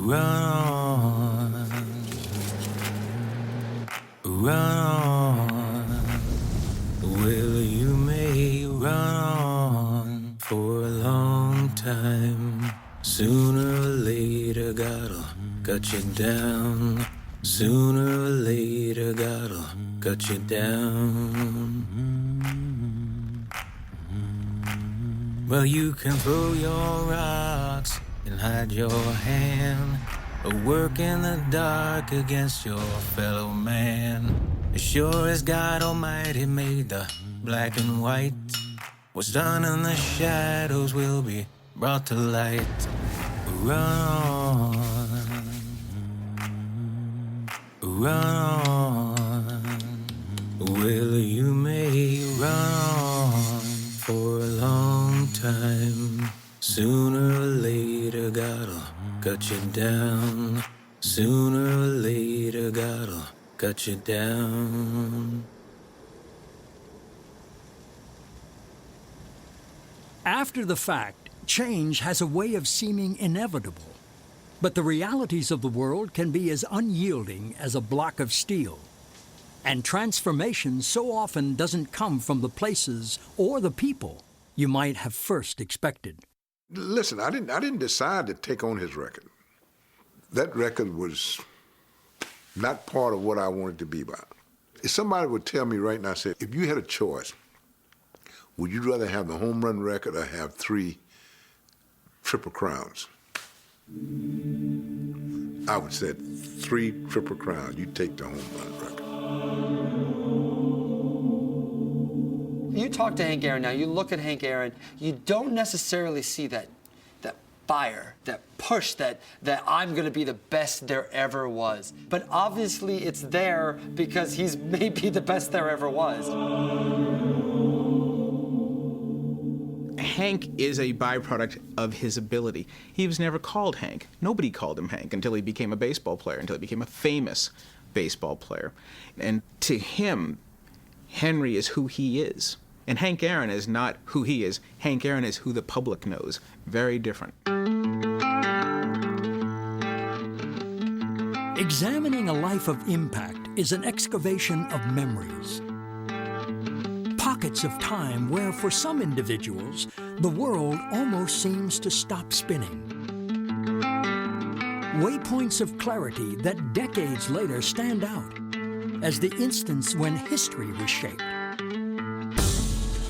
Run on, run on. Well, you may run on for a long time. Sooner or later, God'll cut you down. Sooner or later, God'll cut you down. Well, you can throw your rocks and hide your hand, or work in the dark against your fellow man. As sure as God Almighty made the black and white, what's done in the shadows will be brought to light. Run on, run on. Well, you may run on for a long time. Sooner or later, God'll cut you down. Sooner or later, God'll cut you down. After the fact, change has a way of seeming inevitable. But the realities of the world can be as unyielding as a block of steel. And transformation so often doesn't come from the places or the people you might have first expected. Listen, I didn't decide to take on his record. That record was not part of what I wanted to be about. If somebody would tell me right now, say, if you had a choice, would you rather have the home run record or have 3 Triple Crowns? I would say 3 Triple Crowns. You take the home run record. You talk to Hank Aaron now, you look at Hank Aaron, you don't necessarily see that fire, that push, that I'm gonna be the best there ever was. But obviously it's there because he's maybe the best there ever was. Hank is a byproduct of his ability. He was never called Hank. Nobody called him Hank until he became a baseball player, until he became a famous baseball player. And to him, Henry is who he is. And Hank Aaron is not who he is. Hank Aaron is who the public knows. Very different. Examining a life of impact is an excavation of memories. Pockets of time where, for some individuals, the world almost seems to stop spinning. Waypoints of clarity that decades later stand out as the instance when history was shaped.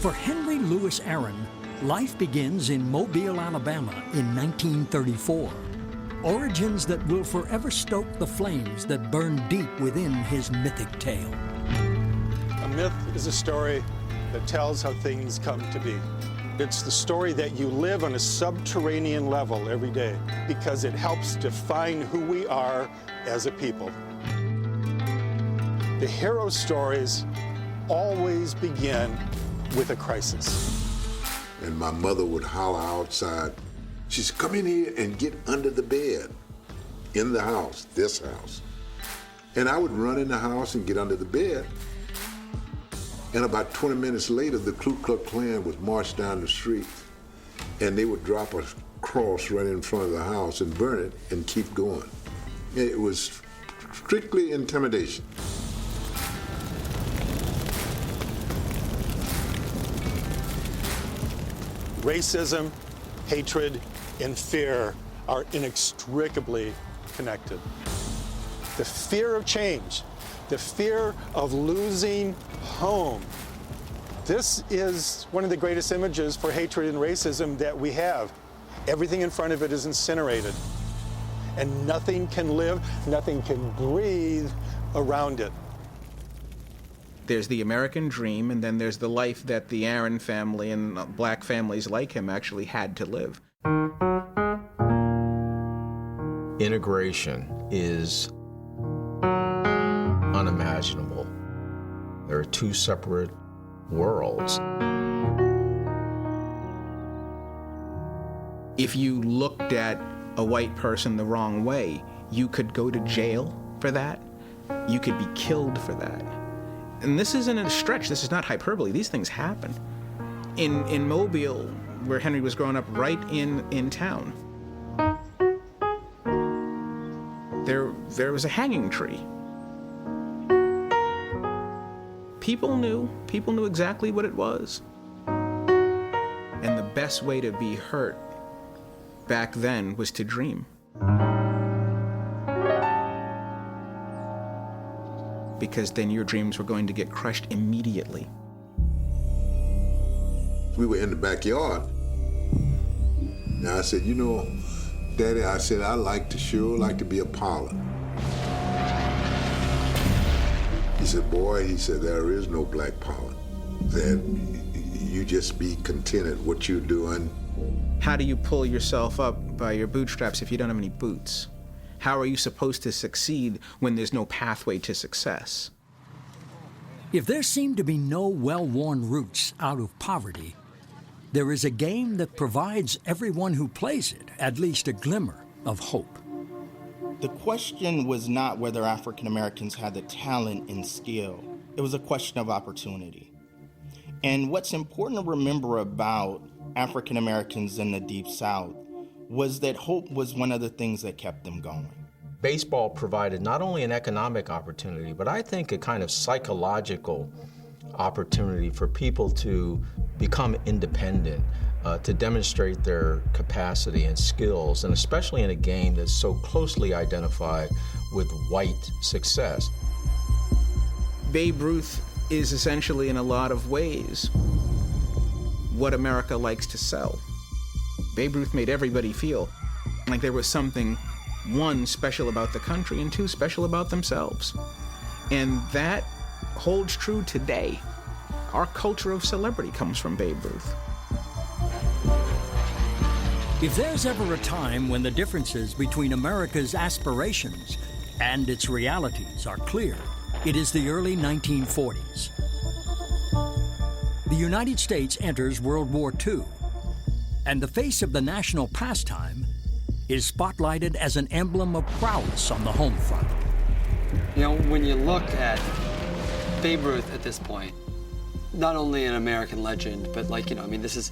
For Henry Louis Aaron, life begins in Mobile, Alabama in 1934. Origins that will forever stoke the flames that burn deep within his mythic tale. A myth is a story that tells how things come to be. It's the story that you live on a subterranean level every day because it helps define who we are as a people. The hero stories always begin with a crisis. And my mother would holler outside. She said, come in here and get under the bed in the house, this house. And I would run in the house and get under the bed. And about 20 minutes later, the Ku Klux Klan would march down the street and they would drop a cross right in front of the house and burn it and keep going. It was strictly intimidation. Racism, hatred, and fear are inextricably connected. The fear of change, the fear of losing home. This is one of the greatest images for hatred and racism that we have. Everything in front of it is incinerated, and nothing can live, nothing can breathe around it. There's the American dream, and then there's the life that the Aaron family and black families like him actually had to live. Integration is unimaginable. There are 2 separate worlds. If you looked at a white person the wrong way, you could go to jail for that. You could be killed for that. And this isn't a stretch, this is not hyperbole, these things happen. In Mobile, where Henry was growing up, right in town. there was a hanging tree. People knew exactly what it was. And the best way to be hurt back then was to dream. Because then your dreams were going to get crushed immediately. We were in the backyard. And I said, you know, Daddy, I said, I sure like to be a pilot. He said, boy, he said, there is no black pilot. That you just be content at what you're doing. How do you pull yourself up by your bootstraps if you don't have any boots? How are you supposed to succeed when there's no pathway to success? If there seem to be no well-worn routes out of poverty, there is a game that provides everyone who plays it at least a glimmer of hope. The question was not whether African Americans had the talent and skill. It was a question of opportunity. And what's important to remember about African Americans in the Deep South was that hope was one of the things that kept them going. Baseball provided not only an economic opportunity, but I think a kind of psychological opportunity for people to become independent, to demonstrate their capacity and skills, and especially in a game that's so closely identified with white success. Babe Ruth is essentially, in a lot of ways, what America likes to sell. Babe Ruth made everybody feel like there was something, one, special about the country, and two, special about themselves. And that holds true today. Our culture of celebrity comes from Babe Ruth. If there's ever a time when the differences between America's aspirations and its realities are clear, it is the early 1940s. The United States enters World War II, and the face of the national pastime is spotlighted as an emblem of prowess on the home front. You know, when you look at Babe Ruth at this point, not only an American legend, but this is,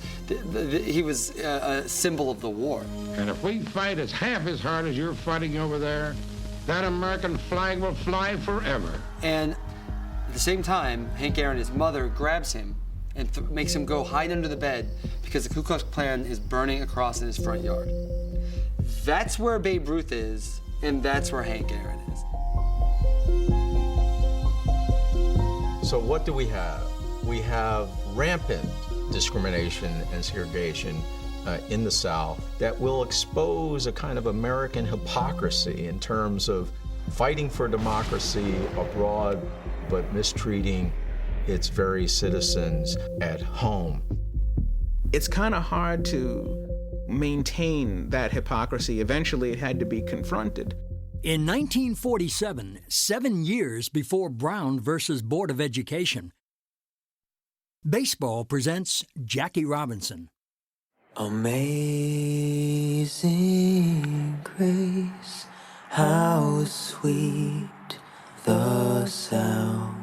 he was a symbol of the war. And if we fight as half as hard as you're fighting over there, that American flag will fly forever. And at the same time, Hank Aaron, his mother, grabs him and makes him go hide under the bed because the Ku Klux Klan is burning across in his front yard. That's where Babe Ruth is, and that's where Hank Aaron is. So what do we have? We have rampant discrimination and segregation in the South that will expose a kind of American hypocrisy in terms of fighting for democracy abroad, but mistreating its very citizens at home. It's kind of hard to maintain that hypocrisy. Eventually, it had to be confronted. In 1947, 7 years before Brown versus Board of Education, baseball presents Jackie Robinson. Amazing grace, how sweet the sound.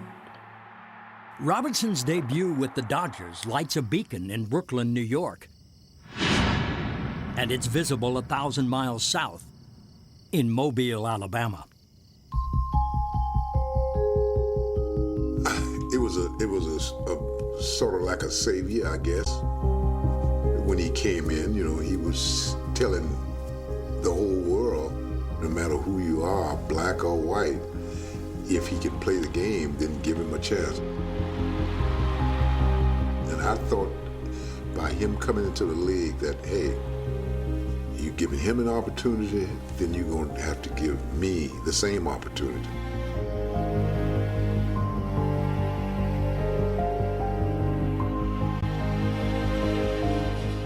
Robinson's debut with the Dodgers lights a beacon in Brooklyn, New York. And it's visible 1,000 miles south in Mobile, Alabama. It was a sort of like a savior, I guess. When he came in, he was telling the whole world, no matter who you are, black or white, if he can play the game, then give him a chance. And I thought by him coming into the league that, hey, you giving him an opportunity, then you're going to have to give me the same opportunity.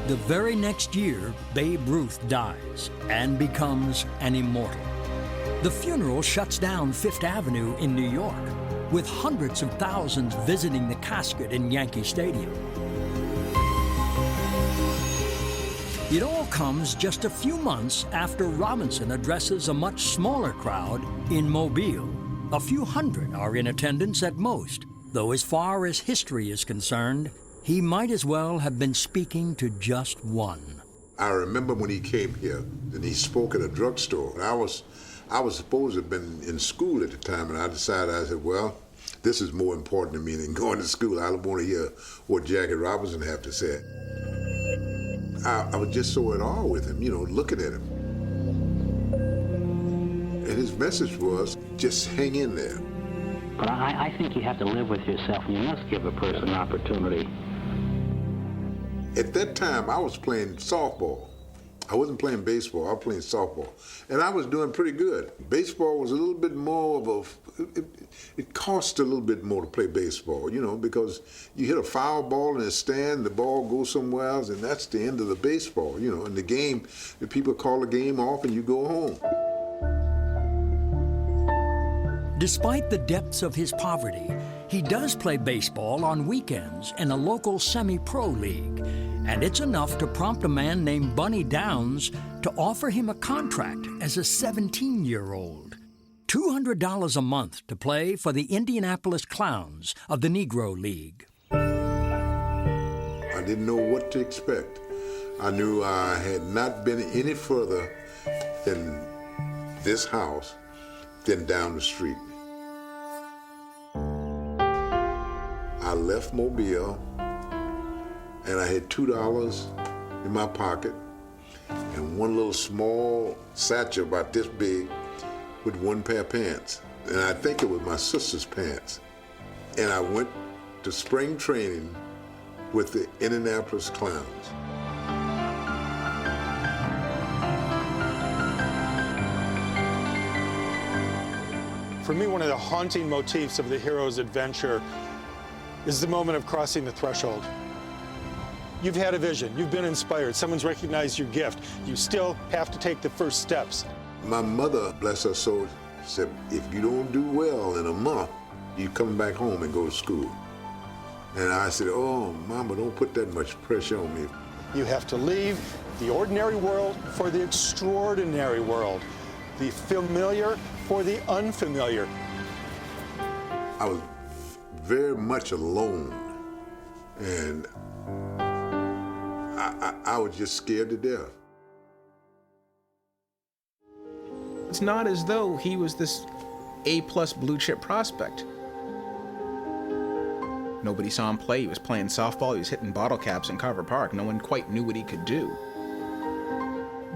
The very next year, Babe Ruth dies and becomes an immortal. The funeral shuts down Fifth Avenue in New York, with hundreds of thousands visiting the casket in Yankee Stadium. It all comes just a few months after Robinson addresses a much smaller crowd in Mobile. A few hundred are in attendance at most, though as far as history is concerned, he might as well have been speaking to just one. I remember when he came here and he spoke at a drugstore. I I was supposed to have been in school at the time, and I decided, I said, well, this is more important to me than going to school. I don't want to hear what Jackie Robinson have to say. I was just so at awe with him, you know, looking at him. And his message was, just hang in there. But I think you have to live with yourself, and you must give a person an opportunity. At that time, I was playing softball. I wasn't playing baseball, I was playing softball. And I was doing pretty good. Baseball was a little bit more of it cost a little bit more to play baseball, you know, because you hit a foul ball in the stand, the ball goes somewhere else, and that's the end of the baseball, you know. And the game, the people call the game off and you go home. Despite the depths of his poverty, he does play baseball on weekends in a local semi-pro league, and it's enough to prompt a man named Bunny Downs to offer him a contract as a 17-year-old. $200 a month to play for the Indianapolis Clowns of the Negro League. I didn't know what to expect. I knew I had not been any further than this house than down the street. I left Mobile, and I had $2 in my pocket and one little small satchel about this big with one pair of pants. And I think it was my sister's pants. And I went to spring training with the Indianapolis Clowns. For me, one of the haunting motifs of the hero's adventure is the moment of crossing the threshold. You've had a vision, you've been inspired, someone's recognized your gift. You still have to take the first steps. My mother, bless her soul, said, if you don't do well in a month, you come back home and go to school. And I said, oh, Mama, don't put that much pressure on me. You have to leave the ordinary world for the extraordinary world, the familiar for the unfamiliar. I was very much alone, and I was just scared to death. It's not as though he was this A-plus blue-chip prospect. Nobody saw him play. He was playing softball. He was hitting bottle caps in Carver Park. No one quite knew what he could do.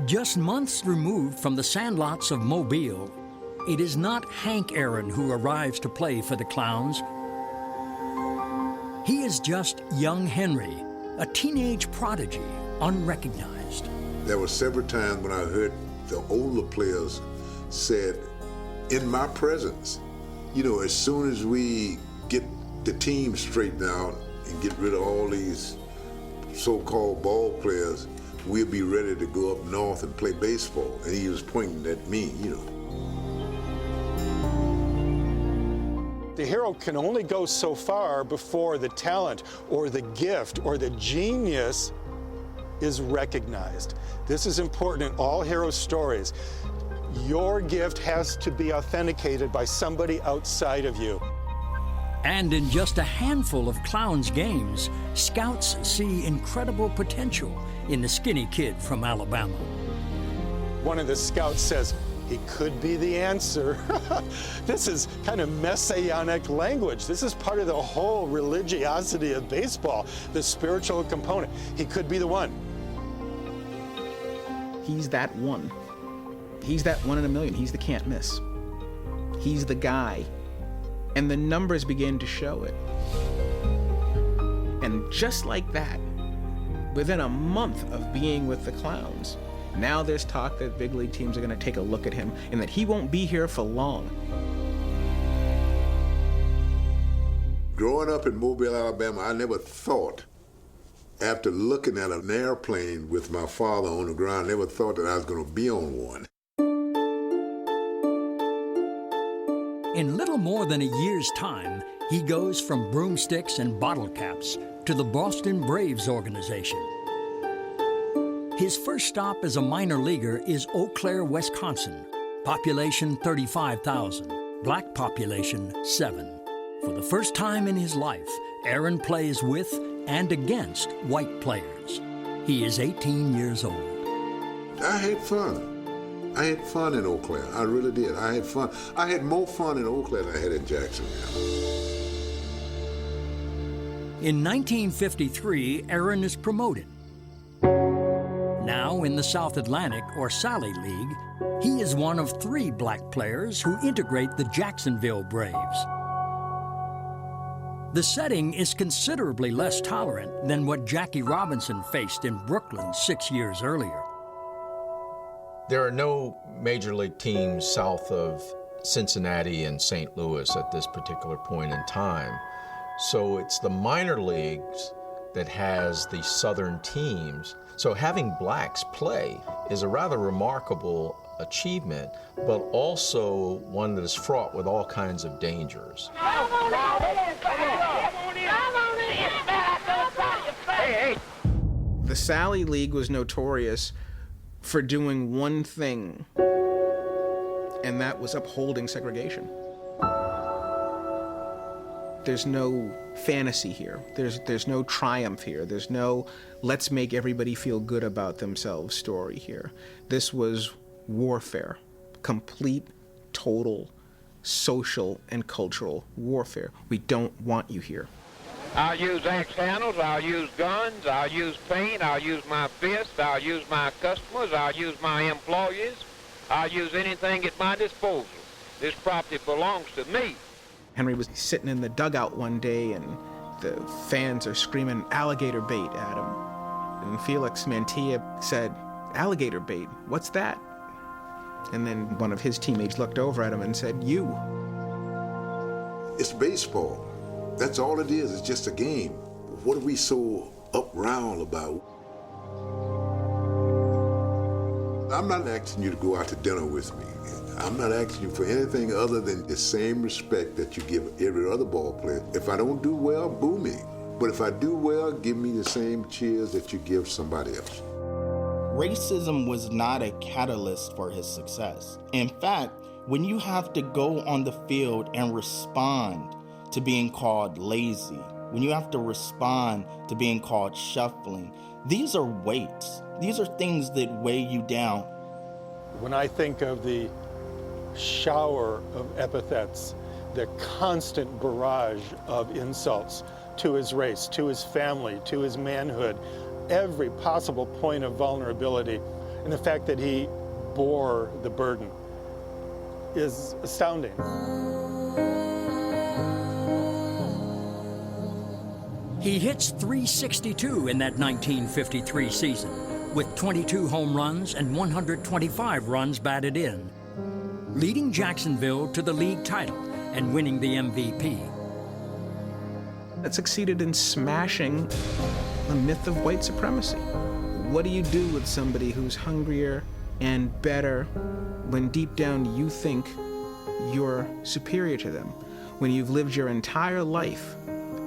Just months removed from the sandlots of Mobile, it is not Hank Aaron who arrives to play for the Clowns. He is just young Henry, a teenage prodigy, unrecognized. There were several times when I heard the older players said, in my presence, you know, as soon as we get the team straightened out and get rid of all these so-called ball players, we'll be ready to go up north and play baseball. And he was pointing at me, you know. The hero can only go so far before the talent or the gift or the genius is recognized. This is important in all hero stories. Your gift has to be authenticated by somebody outside of you. And in just a handful of Clowns games, scouts see incredible potential in the skinny kid from Alabama. One of the scouts says, he could be the answer. This is kind of messianic language. This is part of the whole religiosity of baseball, the spiritual component. He could be the one. He's that one. He's that one in a million. He's the can't miss. He's the guy. And the numbers begin to show it. And just like that, within a month of being with the Clowns, now there's talk that big league teams are going to take a look at him and that he won't be here for long. Growing up in Mobile, Alabama, I never thought, after looking at an airplane with my father on the ground, I never thought that I was going to be on one. In little more than a year's time, he goes from broomsticks and bottle caps to the Boston Braves organization. His first stop as a minor leaguer is Eau Claire, Wisconsin. Population 35,000, black population 7. For the first time in his life, Aaron plays with and against white players. He is 18 years old. I had fun. I had fun in Eau Claire. I really did. I had fun. I had more fun in Eau Claire than I had in Jacksonville. In 1953, Aaron is promoted. Now in the South Atlantic, or Sally League, he is one of 3 black players who integrate the Jacksonville Braves. The setting is considerably less tolerant than what Jackie Robinson faced in Brooklyn 6 years earlier. There are no major league teams south of Cincinnati and St. Louis at this particular point in time. So it's the minor leagues that has the southern teams. So having blacks play is a rather remarkable achievement, but also one that is fraught with all kinds of dangers. The Sally League was notorious for doing one thing, and that was upholding segregation. There's no fantasy here. There's no triumph here. There's no let's make everybody feel good about themselves story here. This was warfare, complete, total, social and cultural warfare. We don't want you here. I'll use axe handles, I'll use guns, I'll use paint, I'll use my fists, I'll use my customers, I'll use my employees, I'll use anything at my disposal. This property belongs to me. Henry was sitting in the dugout one day and the fans are screaming alligator bait at him. And Felix Mantilla said, "Alligator bait, what's that?" And then one of his teammates looked over at him and said, "You." It's baseball. That's all it is. It's just a game. What are we so upround about? I'm not asking you to go out to dinner with me. I'm not asking you for anything other than the same respect that you give every other ball player. If I don't do well, boo me. But if I do well, give me the same cheers that you give somebody else. Racism was not a catalyst for his success. In fact, when you have to go on the field and respond to being called lazy, when you have to respond to being called shuffling, these are weights. These are things that weigh you down. When I think of the shower of epithets, the constant barrage of insults to his race, to his family, to his manhood, every possible point of vulnerability, and the fact that he bore the burden is astounding. He hits .362 in that 1953 season, with 22 home runs and 125 runs batted in, leading Jacksonville to the league title and winning the MVP. It succeeded in smashing the myth of white supremacy. What do you do with somebody who's hungrier and better when deep down you think you're superior to them? When you've lived your entire life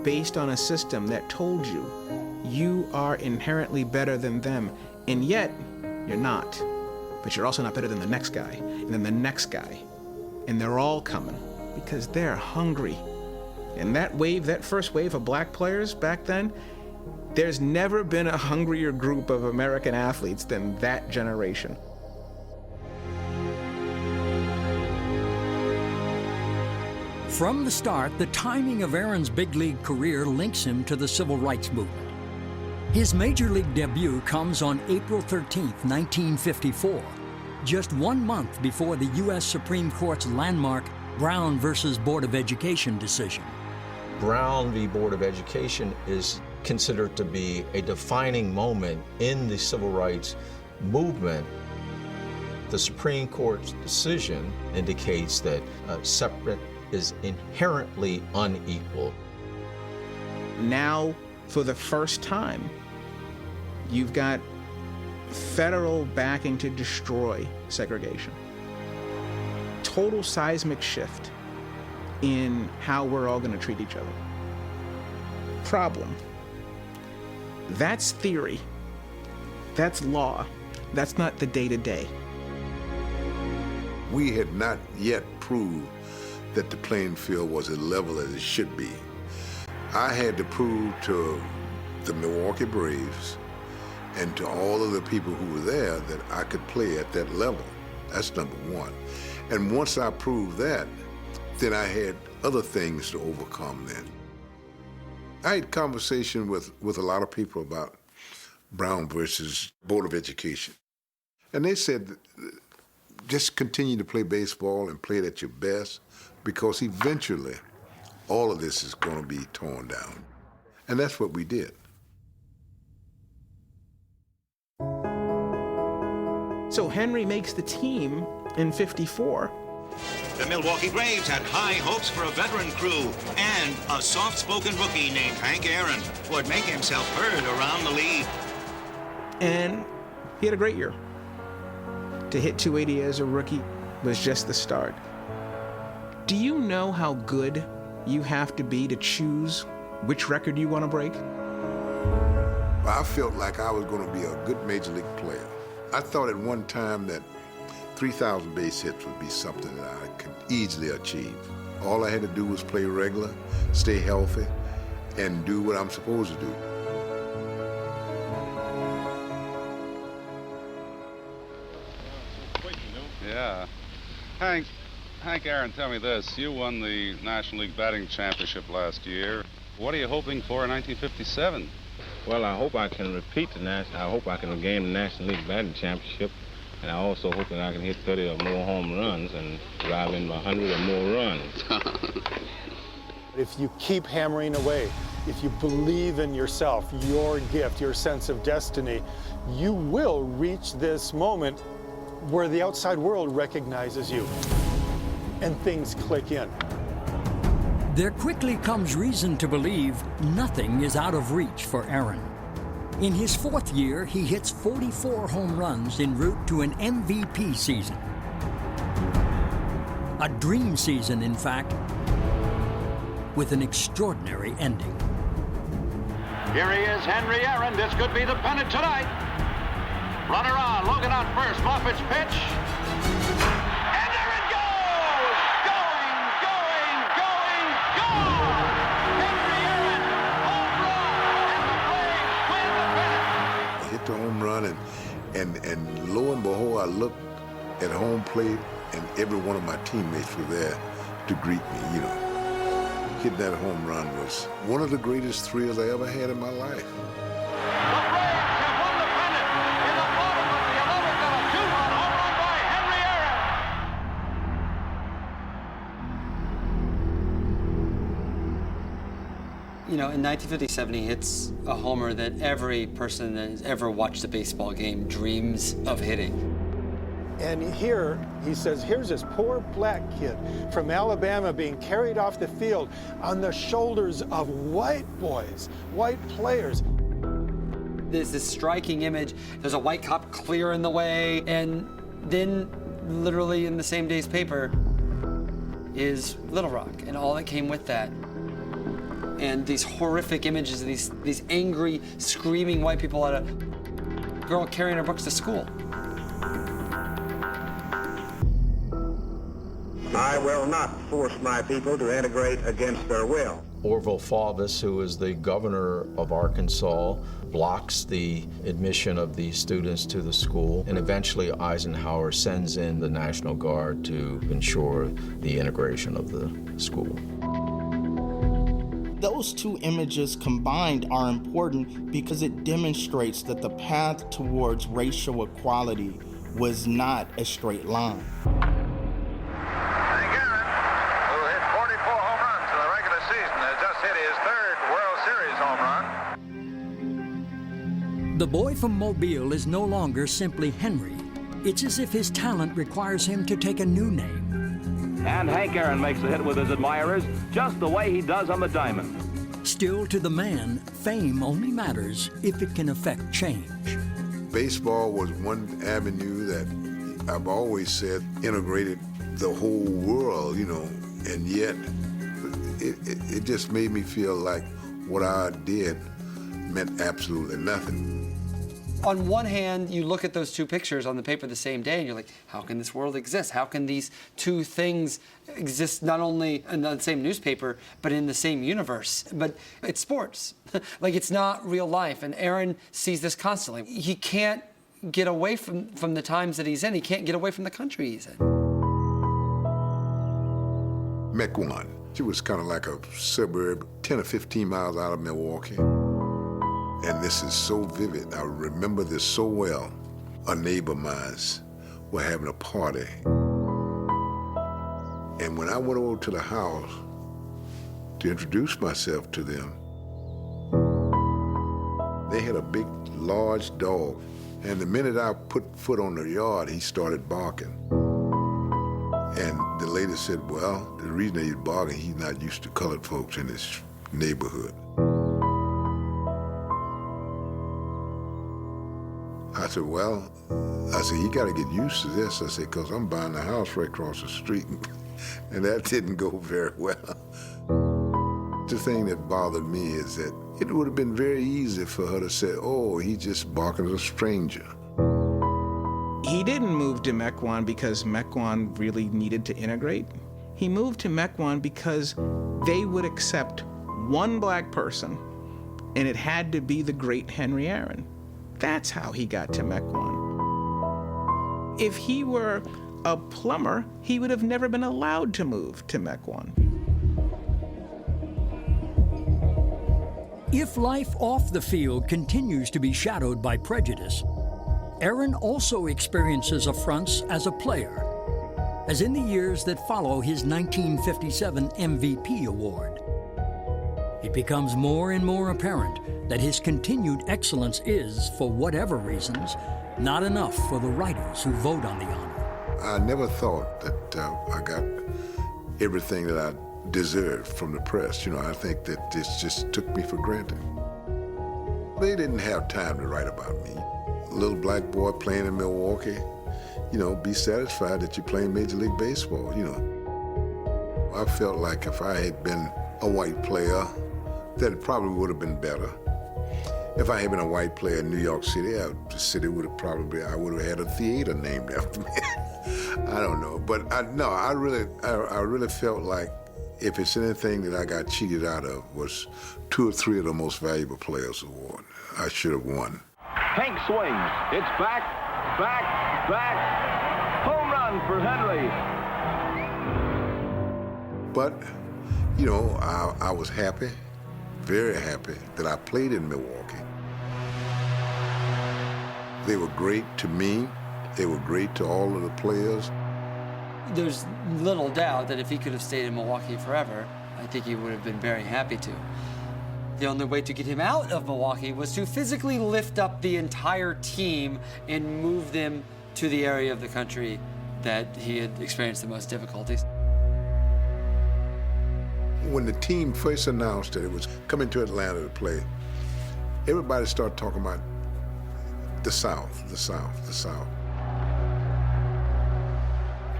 based on a system that told you you are inherently better than them, and yet you're not. But you're also not better than the next guy, and then the next guy. And they're all coming because they're hungry. And that wave, that first wave of black players back then, there's never been a hungrier group of American athletes than that generation. From the start, the timing of Aaron's big league career links him to the civil rights movement. His major league debut comes on April 13, 1954, just 1 month before the U.S. Supreme Court's landmark Brown versus Board of Education decision. Brown v. Board of Education is considered to be a defining moment in the civil rights movement. The Supreme Court's decision indicates that separate is inherently unequal. Now, for the first time, you've got federal backing to destroy segregation. Total seismic shift in how we're all going to treat each other. Problem. That's theory. That's law. That's not the day-to-day. We had not yet proved that the playing field was as level as it should be. I had to prove to the Milwaukee Braves and to all of the people who were there that I could play at that level. That's number one. And once I proved that, then I had other things to overcome then. I had conversation with a lot of people about Brown versus Board of Education. And they said, just continue to play baseball and play it at your best, because eventually all of this is going to be torn down. And that's what we did. So Henry makes the team in '54. The Milwaukee Braves had high hopes for a veteran crew and a soft-spoken rookie named Hank Aaron who would make himself heard around the league. And he had a great year. To hit 280 as a rookie was just the start. Do you know how good you have to be to choose which record you want to break? I felt like I was going to be a good major league player. I thought at one time that 3,000 base hits would be something that I could easily achieve. All I had to do was play regular, stay healthy, and do what I'm supposed to do. Yeah. Hank Aaron, tell me this. You won the National League Batting Championship last year. What are you hoping for in 1957? Well, I hope I can repeat I hope I can gain the National League Batting Championship, and I also hope that I can hit 30 or more home runs and drive in 100 or more runs. If you keep hammering away, if you believe in yourself, your gift, your sense of destiny, you will reach this moment where the outside world recognizes you and things click in. There quickly comes reason to believe nothing is out of reach for Aaron. In his fourth year, he hits 44 home runs en route to an MVP season. A dream season, in fact, with an extraordinary ending. Here he is, Henry Aaron. This could be the pennant tonight. Runner on, Logan on first, Moffitt's pitch. And there it goes! Going! Henry Aaron, home run, and the Braves win the pennant. I hit the home run, and lo and behold, I looked at home plate, and every one of my teammates were there to greet me, you know. Hitting that home run was one of the greatest thrills I ever had in my life. You know, in 1957, he hits a homer that every person that has ever watched a baseball game dreams of hitting. And here, he says, here's this poor black kid from Alabama being carried off the field on the shoulders of white boys, white players. There's this striking image. There's a white cop clearing the way, and then literally in the same day's paper is Little Rock and all that came with that. And these horrific images of these angry, screaming white people at a girl carrying her books to school. I will not force my people to integrate against their will. Orville Faubus, who is the governor of Arkansas, blocks the admission of these students to the school, and eventually Eisenhower sends in the National Guard to ensure the integration of the school. Those two images combined are important because it demonstrates that the path towards racial equality was not a straight line. Hank Aaron, who hit 44 home runs in the regular season, has just hit his third World Series home run. The boy from Mobile is no longer simply Henry. It's as if his talent requires him to take a new name. And Hank Aaron makes a hit with his admirers just the way he does on the diamond. Still, to the man, fame only matters if it can affect change. Baseball was one avenue that I've always said integrated the whole world, you know, and yet it just made me feel like what I did meant absolutely nothing. On one hand, you look at those two pictures on the paper the same day, and you're like, how can this world exist? How can these two things exist not only in the same newspaper, but in the same universe? But it's sports. Like, it's not real life, and Aaron sees this constantly. He can't get away from the times that he's in. He can't get away from the country he's in. Mequon. She was kind of like a suburb, 10 or 15 miles out of Milwaukee. And this is so vivid. I remember this so well. A neighbor of mine were having a party. And when I went over to the house to introduce myself to them, they had a big, large dog. And the minute I put foot on the yard, he started barking. And the lady said, well, the reason he's barking, he's not used to colored folks in his neighborhood. I said, well, he got to get used to this. I said, because I'm buying a house right across the street. And that didn't go very well. The thing that bothered me is that it would have been very easy for her to say, oh, he's just barking at a stranger. He didn't move to Mequon because Mequon really needed to integrate. He moved to Mequon because they would accept one black person, and it had to be the great Henry Aaron. That's how he got to Mequon. If he were a plumber, he would have never been allowed to move to Mequon. If life off the field continues to be shadowed by prejudice, Aaron also experiences affronts as a player, as in the years that follow his 1957 MVP award. It becomes more and more apparent that his continued excellence is, for whatever reasons, not enough for the writers who vote on the honor. I never thought that I got everything that I deserved from the press. You know, I think that this just took me for granted. They didn't have time to write about me. A little black boy playing in Milwaukee, you know, be satisfied that you're playing Major League Baseball, you know. I felt like if I had been a white player, that it probably would have been better. If I had been a white player in New York City, the city would have probably, I would have had a theater named after me. I don't know, but I really felt like if it's anything that I got cheated out of was 2 or 3 of the Most Valuable Players Award. I should have won. Hank swings. It's back. Home run for Henry. But, you know, I was happy, very happy that I played in Milwaukee. They were great to me. They were great to all of the players. There's little doubt that if he could have stayed in Milwaukee forever, I think he would have been very happy to. The only way to get him out of Milwaukee was to physically lift up the entire team and move them to the area of the country that he had experienced the most difficulties. When the team first announced that it was coming to Atlanta to play, everybody started talking about the South.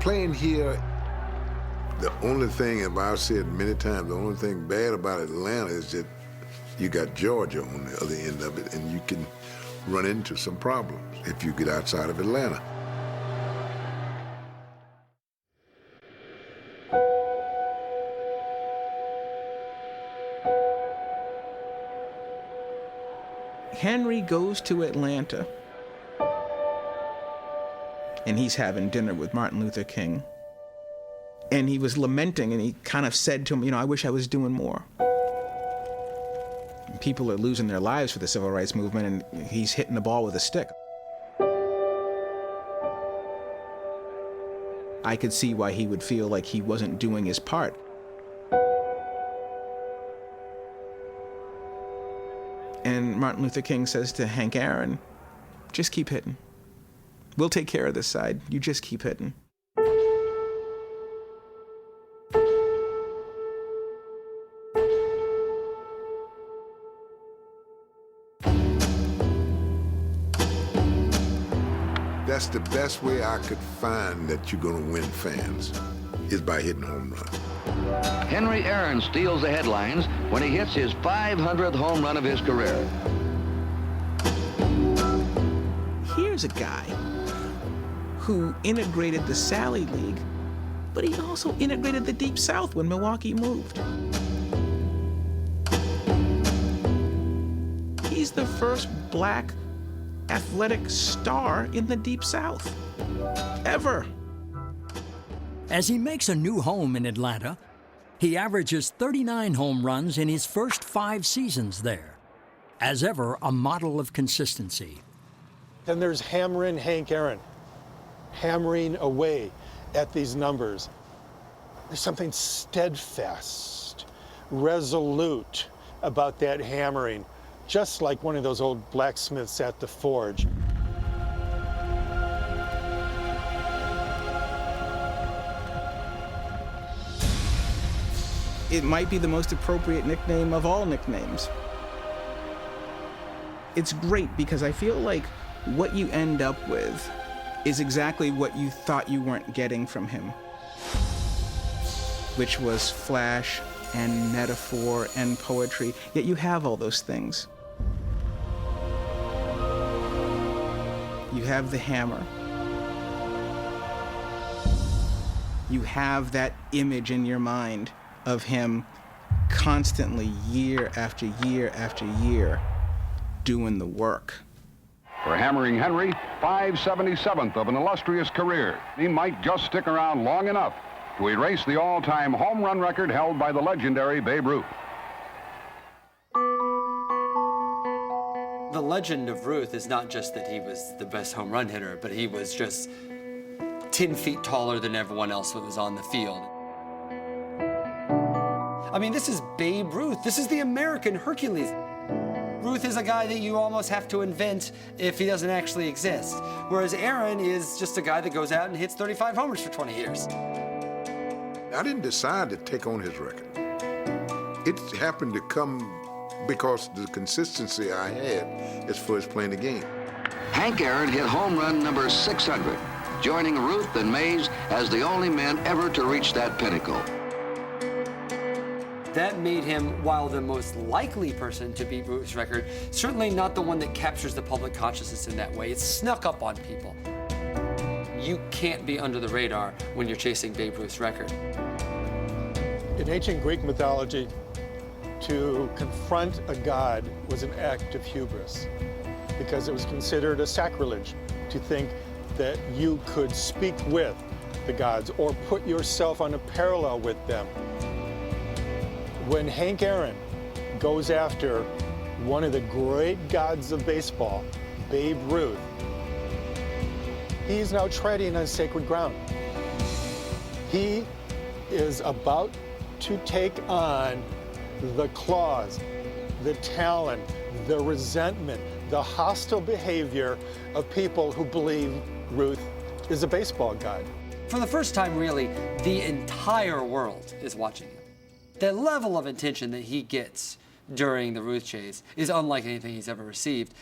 Playing here, the only thing, as I've said many times, the only thing bad about Atlanta is that you got Georgia on the other end of it, and you can run into some problems if you get outside of Atlanta. Henry goes to Atlanta, and he's having dinner with Martin Luther King. And he was lamenting, and he kind of said to him, you know, I wish I was doing more. And people are losing their lives for the civil rights movement, and he's hitting the ball with a stick. I could see why he would feel like he wasn't doing his part. And Martin Luther King says to Hank Aaron, just keep hitting. We'll take care of this side. You just keep hitting. That's the best way I could find that you're going to win fans, is by hitting home runs. Henry Aaron steals the headlines when he hits his 500th home run of his career. Here's a guy who integrated the Sally League, but he also integrated the Deep South when Milwaukee moved. He's the first black athletic star in the Deep South. Ever. As he makes a new home in Atlanta, he averages 39 home runs in his first 5 seasons there. As ever, a model of consistency. Then there's hammering Hank Aaron, hammering away at these numbers. There's something steadfast, resolute about that hammering, just like one of those old blacksmiths at the forge. It might be the most appropriate nickname of all nicknames. It's great because I feel like what you end up with is exactly what you thought you weren't getting from him, which was flash and metaphor and poetry, yet you have all those things. You have the hammer. You have that image in your mind of him constantly, year after year after year, doing the work. For Hammering Henry, 577th of an illustrious career. He might just stick around long enough to erase the all-time home run record held by the legendary Babe Ruth. The legend of Ruth is not just that he was the best home run hitter, but he was just 10 feet taller than everyone else that was on the field. I mean, this is Babe Ruth. This is the American Hercules. Ruth is a guy that you almost have to invent if he doesn't actually exist. Whereas Aaron is just a guy that goes out and hits 35 homers for 20 years. I didn't decide to take on his record. It happened to come because the consistency I had as far as playing the game. Hank Aaron hit home run number 600, joining Ruth and Mays as the only men ever to reach that pinnacle. That made him, while the most likely person to beat Ruth's record, certainly not the one that captures the public consciousness in that way. It's snuck up on people. You can't be under the radar when you're chasing Babe Ruth's record. In ancient Greek mythology, to confront a god was an act of hubris because it was considered a sacrilege to think that you could speak with the gods or put yourself on a parallel with them. When Hank Aaron goes after one of the great gods of baseball, Babe Ruth, he's now treading on sacred ground. He is about to take on the claws, the talent, the resentment, the hostile behavior of people who believe Ruth is a baseball god. For the first time, really, the entire world is watching him. The level of attention that he gets during the Ruth chase is unlike anything he's ever received.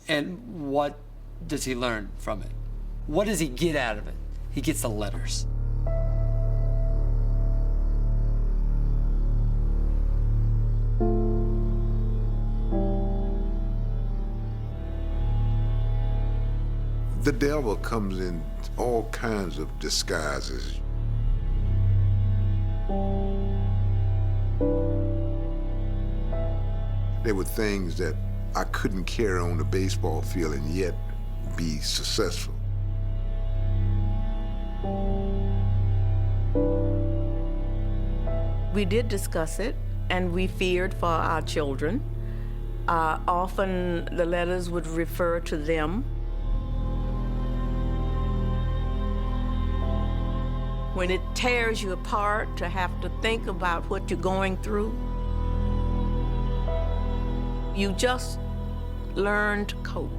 And what does he learn from it? What does he get out of it? He gets the letters. The devil comes in all kinds of disguises. There were things that I couldn't carry on the baseball field and yet be successful. We did discuss it, and we feared for our children. Often the letters would refer to them. When it tears you apart to have to think about what you're going through, you just learn to cope.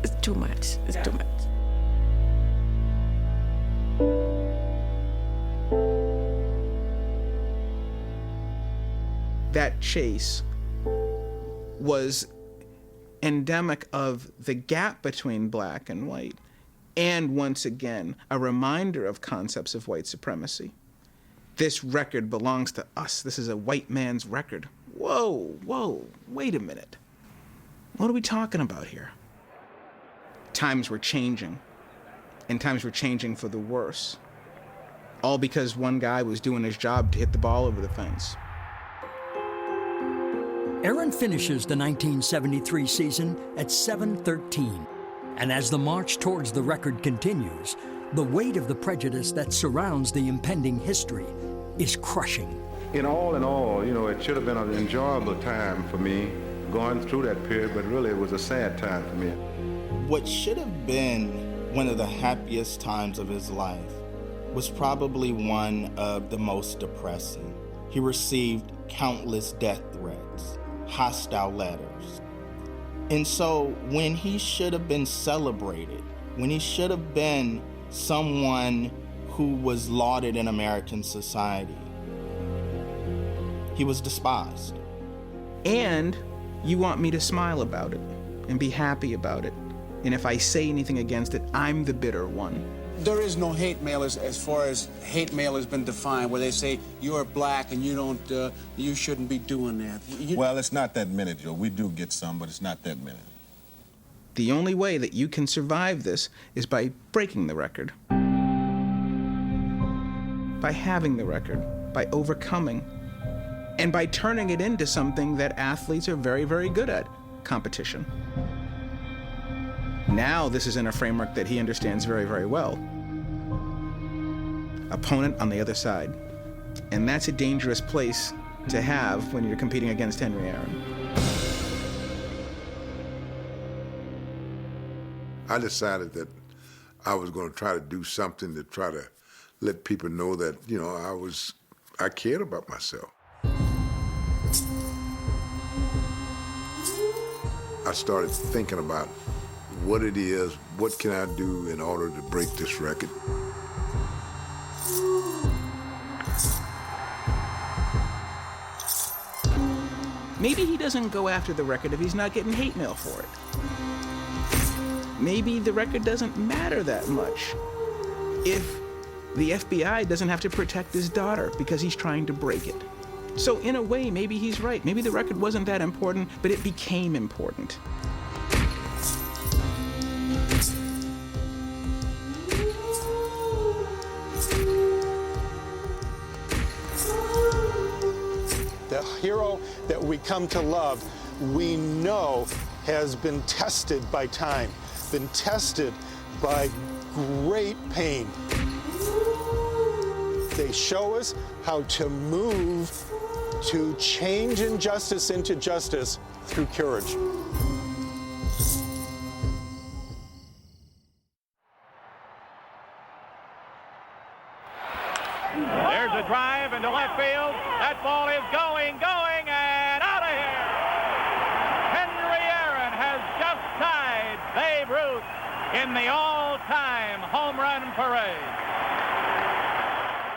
It's too much. It's too much. That chase was endemic of the gap between black and white, and once again, a reminder of concepts of white supremacy. This record belongs to us. This is a white man's record. Whoa, wait a minute. What are we talking about here? Times were changing. and times were changing for the worse. All because one guy was doing his job to hit the ball over the fence. Aaron finishes the 1973 season at 7-13, and as the march towards the record continues, the weight of the prejudice that surrounds the impending history is crushing. In all, you know, it should have been an enjoyable time for me going through that period, but really it was a sad time for me. What should have been one of the happiest times of his life was probably one of the most depressing. He received countless death threats, hostile letters. And so when he should have been celebrated, when he should have been someone who was lauded in American society, he was despised. And you want me to smile about it and be happy about it. And if I say anything against it, I'm the bitter one. There is no hate mail as far as hate mail has been defined, where they say you're black and you shouldn't be doing that. Well, it's not that many, Joe. We do get some, but it's not that many. The only way that you can survive this is by breaking the record. By having the record, by overcoming, and by turning it into something that athletes are very, very good at, competition. Now this is in a framework that he understands very, very well. Opponent on the other side. And that's a dangerous place to have when you're competing against Henry Aaron. I decided that I was going to try to do something to try to let people know that, you know, I cared about myself. I started thinking about what it is, what can I do in order to break this record. Maybe he doesn't go after the record if he's not getting hate mail for it. Maybe the record doesn't matter that much if the FBI doesn't have to protect his daughter because he's trying to break it. So in a way, maybe he's right. Maybe the record wasn't that important, but it became important. The hero that we come to love, we know has been tested by time, been tested by great pain. They show us how to move to change injustice into justice through courage. There's a drive into left field. That ball is going, and out of here. Henry Aaron has just tied Babe Ruth in the all-time home run parade.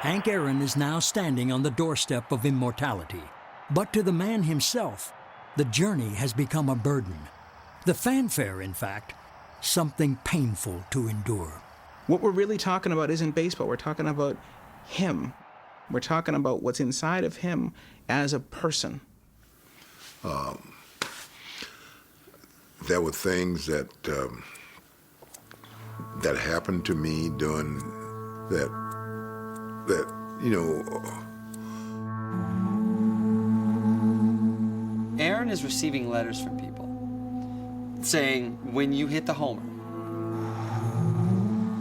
Hank Aaron is now standing on the doorstep of immortality. But to the man himself, the journey has become a burden. The fanfare, in fact, something painful to endure. What we're really talking about isn't baseball. We're talking about him. We're talking about what's inside of him as a person. There were things that that happened to me during that you know. Aaron is receiving letters from people saying, when you hit the homer,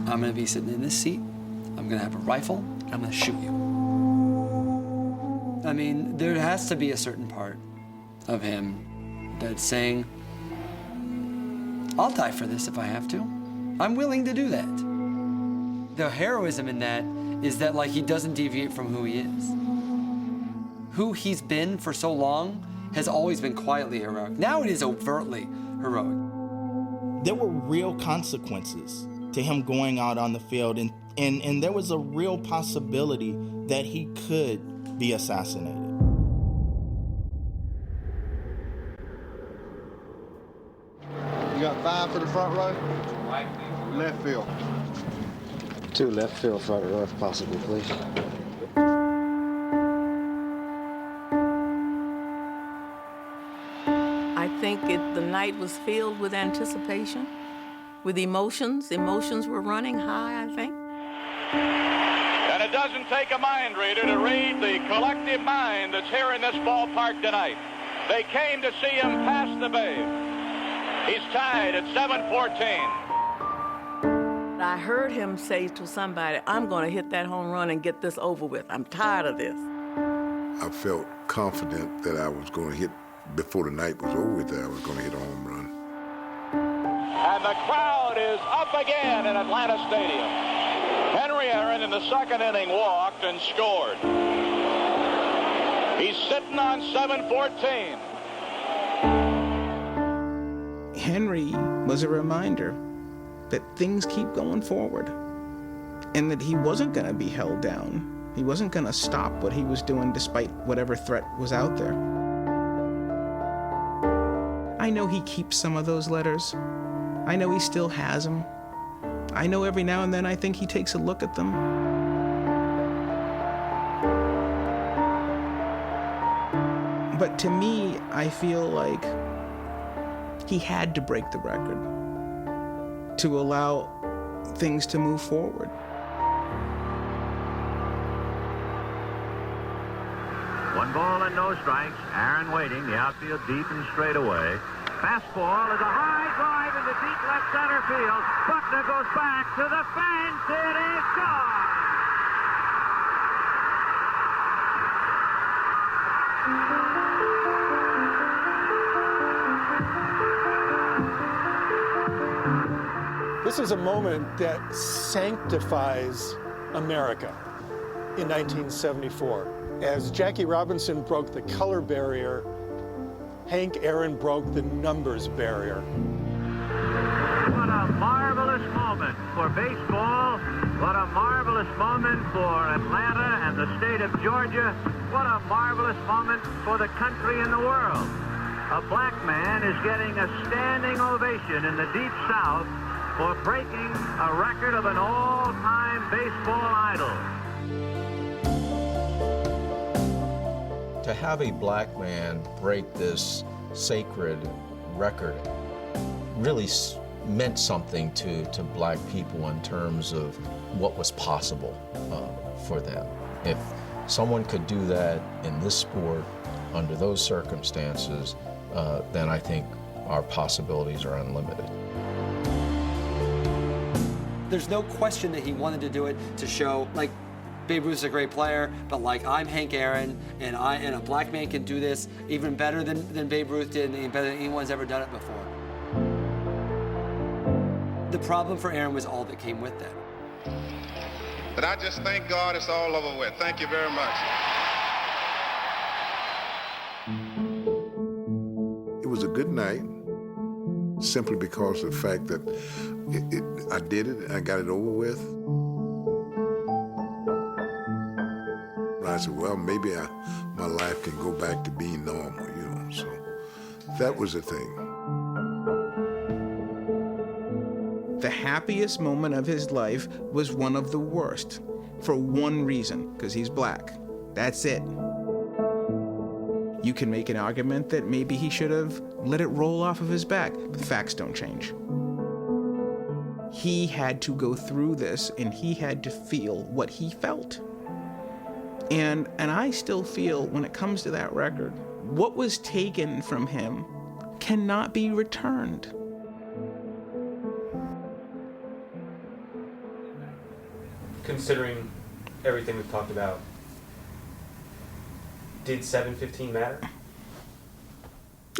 I'm going to be sitting in this seat, I'm going to have a rifle, I'm going to shoot you. I mean, there has to be a certain part of him that's saying, I'll die for this if I have to. I'm willing to do that. The heroism in that is that, like, he doesn't deviate from who he is. Who he's been for so long has always been quietly heroic. Now it is overtly heroic. There were real consequences to him going out on the field, and there was a real possibility that he could be assassinated. You got 5 for the front row? Left field. 2 left field, front row, if possible, please. I think the night was filled with anticipation. with emotions. Emotions were running high, I think. And it doesn't take a mind reader to read the collective mind that's here in this ballpark tonight. They came to see him pass the babe. He's tied at 7-14. I heard him say to somebody, I'm going to hit that home run and get this over with. I'm tired of this. I felt confident that I was going to hit, before the night was over with, that I was going to hit a home run. And the crowd is up again in Atlanta Stadium. Henry Aaron in the second inning walked and scored. He's sitting on 7-14. Henry was a reminder that things keep going forward and that he wasn't going to be held down. He wasn't going to stop what he was doing despite whatever threat was out there. I know he keeps some of those letters. I know he still has them. I know every now and then I think he takes a look at them. But to me, I feel like he had to break the record to allow things to move forward. One ball and no strikes. Aaron waiting, the outfield deep and straight away. Fastball is a high drive into deep left center field. Buckner goes back to the fence. It is gone. This is a moment that sanctifies America in 1974. As Jackie Robinson broke the color barrier, Hank Aaron broke the numbers barrier. What a marvelous moment for baseball. What a marvelous moment for Atlanta and the state of Georgia. What a marvelous moment for the country and the world. A black man is getting a standing ovation in the Deep South for breaking a record of an all-time baseball idol. To have a black man break this sacred record really meant something to black people in terms of what was possible for them. If someone could do that in this sport under those circumstances, then I think our possibilities are unlimited. There's no question that he wanted to do it to show, like, Babe Ruth's a great player, but like, I'm Hank Aaron, and a black man can do this even better than Babe Ruth did, and better than anyone's ever done it before. The problem for Aaron was all that came with that. But I just thank God it's all over with. Thank you very much. It was a good night, simply because of the fact that I did it and I got it over with. And I said, well, maybe my life can go back to being normal, you know. So that was the thing. The happiest moment of his life was one of the worst, for one reason, because he's black. That's it. You can make an argument that maybe he should have let it roll off of his back, but facts don't change. He had to go through this, and he had to feel what he felt. And I still feel, when it comes to that record, what was taken from him cannot be returned. Considering everything we've talked about, did 7-15 matter?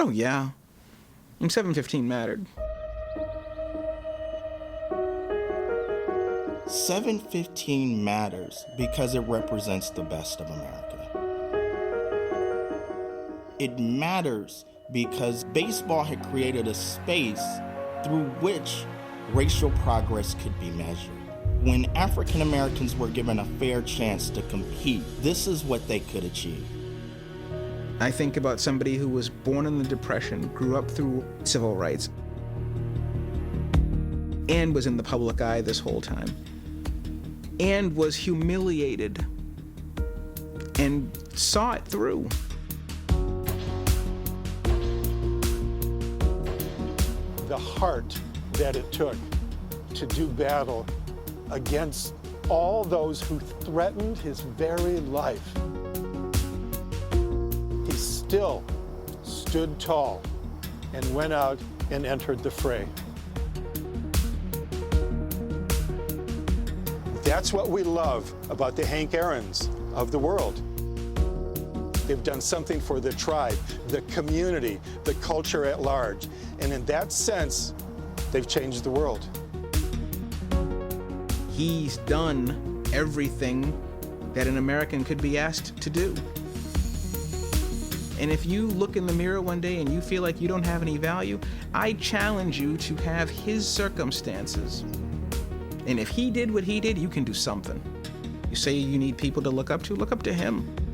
Oh, yeah. 7-15 mattered. 7-15 matters because it represents the best of America. It matters because baseball had created a space through which racial progress could be measured. When African Americans were given a fair chance to compete, this is what they could achieve. I think about somebody who was born in the Depression, grew up through civil rights, and was in the public eye this whole time, and was humiliated and saw it through. The heart that it took to do battle against all those who threatened his very life. He still stood tall and went out and entered the fray. That's what we love about the Hank Aaron's of the world. They've done something for the tribe, the community, the culture at large. And in that sense, they've changed the world. He's done everything that an American could be asked to do. And if you look in the mirror one day and you feel like you don't have any value, I challenge you to have his circumstances. And if he did what he did, you can do something. You say you need people to look up to him.